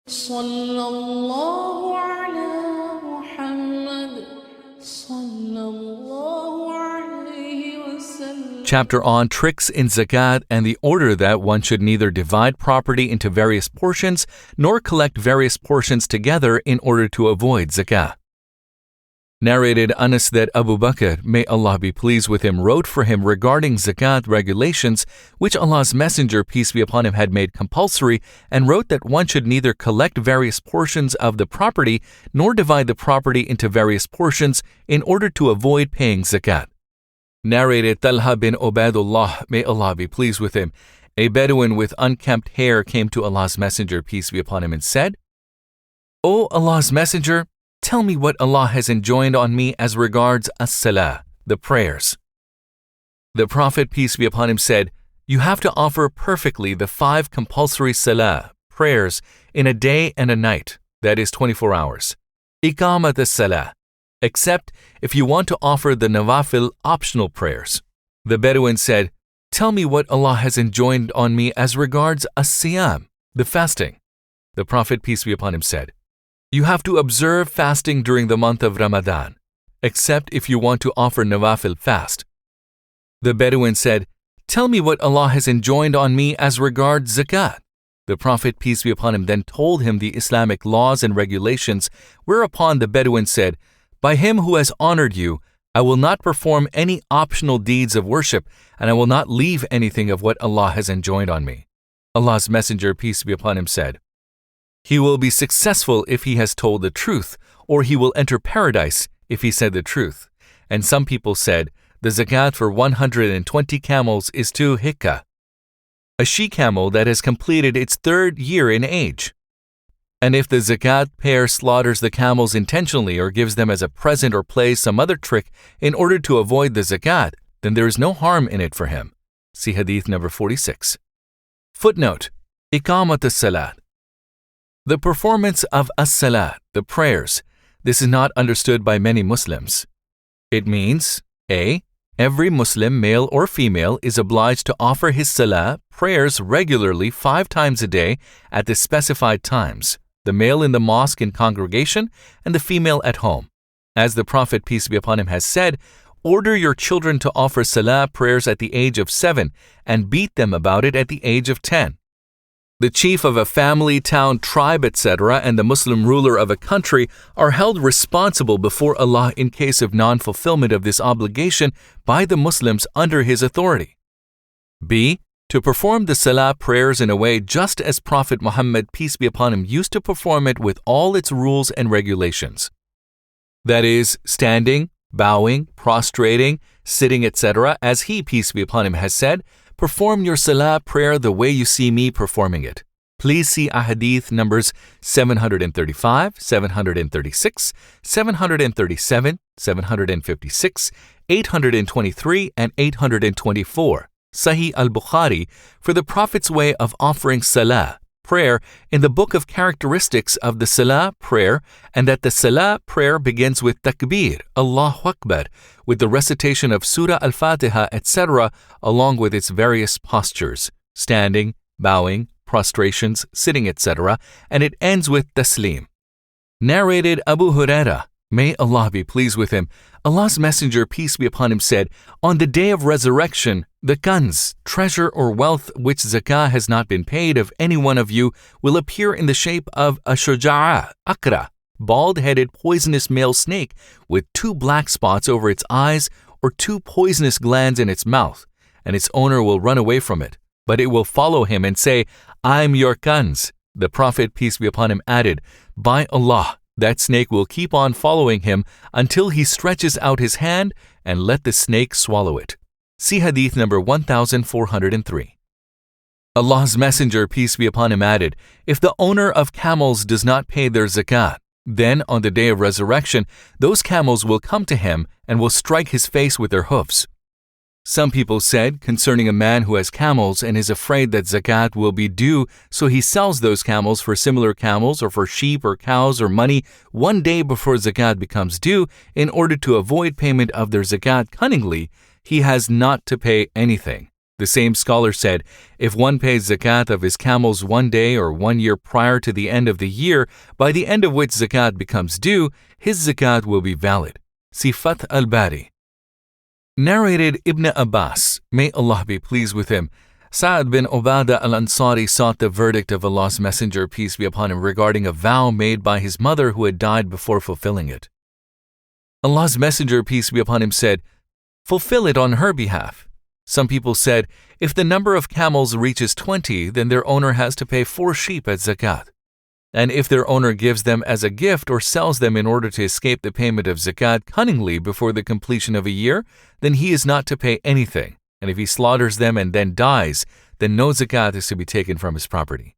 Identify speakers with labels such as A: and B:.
A: صلى الله على محمد صلى الله عليه وسلم.
B: Chapter on tricks in zakat and the order that one should neither divide property into various portions nor collect various portions together in order to avoid zakat. Narrated Anas that Abu Bakr, may Allah be pleased with him, wrote for him regarding zakat regulations which Allah's Messenger, peace be upon him, had made compulsory, and wrote that one should neither collect various portions of the property nor divide the property into various portions in order to avoid paying zakat. Narrated Talha bin Ubaidullah, may Allah be pleased with him, a Bedouin with unkempt hair came to Allah's Messenger, peace be upon him, and said, "O Allah's Messenger, tell me what Allah has enjoined on me as regards As-Salat, the prayers." The Prophet, peace be upon him, said, "You have to offer perfectly the 5 compulsory salah, prayers, in a day and a night, that is 24 hours. Iqamat as-salah, except if you want to offer the nawafil optional prayers." The Bedouin said, "Tell me what Allah has enjoined on me as regards as-siyam, the fasting." The Prophet, peace be upon him, said, "You have to observe fasting during the month of Ramadan, except if you want to offer nawafil fast." The Bedouin said, "Tell me what Allah has enjoined on me as regards zakat." The Prophet, peace be upon him, then told him the Islamic laws and regulations, whereupon the Bedouin said, "By him who has honored you, I will not perform any optional deeds of worship, and I will not leave anything of what Allah has enjoined on me." Allah's Messenger, peace be upon him, said, "He will be successful if he has told the truth, or he will enter paradise if he said the truth." And some people said, the zakat for 120 camels is 2 hikka, a she-camel that has completed its 3rd year in age. And if the zakat payer slaughters the camels intentionally or gives them as a present or plays some other trick in order to avoid the zakat, then there is no harm in it for him. See Hadith number 46. Footnote: Iqamat as-Salat. The performance of As-Salat, the prayers. This is not understood by many Muslims. It means, A. Every Muslim, male or female, is obliged to offer his salah, prayers, regularly 5 times a day at the specified times, the male in the mosque in congregation and the female at home. As the Prophet, peace be upon him, has said, "Order your children to offer salah prayers at the age of 7 and beat them about it at the age of 10. The chief of a family, town, tribe, etc., and the Muslim ruler of a country are held responsible before Allah in case of non-fulfillment of this obligation by the Muslims under his authority. B. To perform the salah prayers in a way just as Prophet Muhammad, peace be upon him, used to perform it with all its rules and regulations. That is, standing, bowing, prostrating, sitting, etc., as he, peace be upon him, has said, "Perform your salah prayer the way you see me performing it." Please see Hadith numbers 735, 736, 737, 756, 823, and 824, Sahih al-Bukhari, for the Prophet's way of offering salah, prayer, in the book of characteristics of the salah prayer, and that the salah prayer begins with takbir, Allahu Akbar, with the recitation of Surah Al-Fatiha, etc., along with its various postures, standing, bowing, prostrations, sitting, etc., and it ends with taslim. Narrated Abu Hurairah, may Allah be pleased with him, Allah's Messenger, peace be upon him, said, "On the day of resurrection, the kanz, treasure or wealth which zakah has not been paid of any one of you, will appear in the shape of a shuja'ah, akra, bald-headed poisonous male snake with 2 black spots over its eyes or 2 poisonous glands in its mouth, and its owner will run away from it, but it will follow him and say, 'I'm your kanz.' The Prophet, peace be upon him, added, 'By Allah, that snake will keep on following him until he stretches out his hand and let the snake swallow it.' See Hadith number 1403. Allah's Messenger, peace be upon him, added, "If the owner of camels does not pay their zakat, then on the day of resurrection, those camels will come to him and will strike his face with their hoofs." Some people said concerning a man who has camels and is afraid that zakat will be due, so he sells those camels for similar camels or for sheep or cows or money 1 day before zakat becomes due in order to avoid payment of their zakat cunningly, he has not to pay anything. The same scholar said, if one pays zakat of his camels 1 day or 1 year prior to the end of the year, by the end of which zakat becomes due, his zakat will be valid. See Fath al-Bari. Narrated Ibn Abbas, may Allah be pleased with him, Sa'ad bin Ubadah al-Ansari sought the verdict of Allah's Messenger, peace be upon him, regarding a vow made by his mother who had died before fulfilling it. Allah's Messenger, peace be upon him, said, fulfill it on her behalf. Some people said, if the number of camels reaches 20, then their owner has to pay 4 sheep as zakat. And if their owner gives them as a gift or sells them in order to escape the payment of zakat cunningly before the completion of a year, then he is not to pay anything. And if he slaughters them and then dies, then no zakat is to be taken from his property.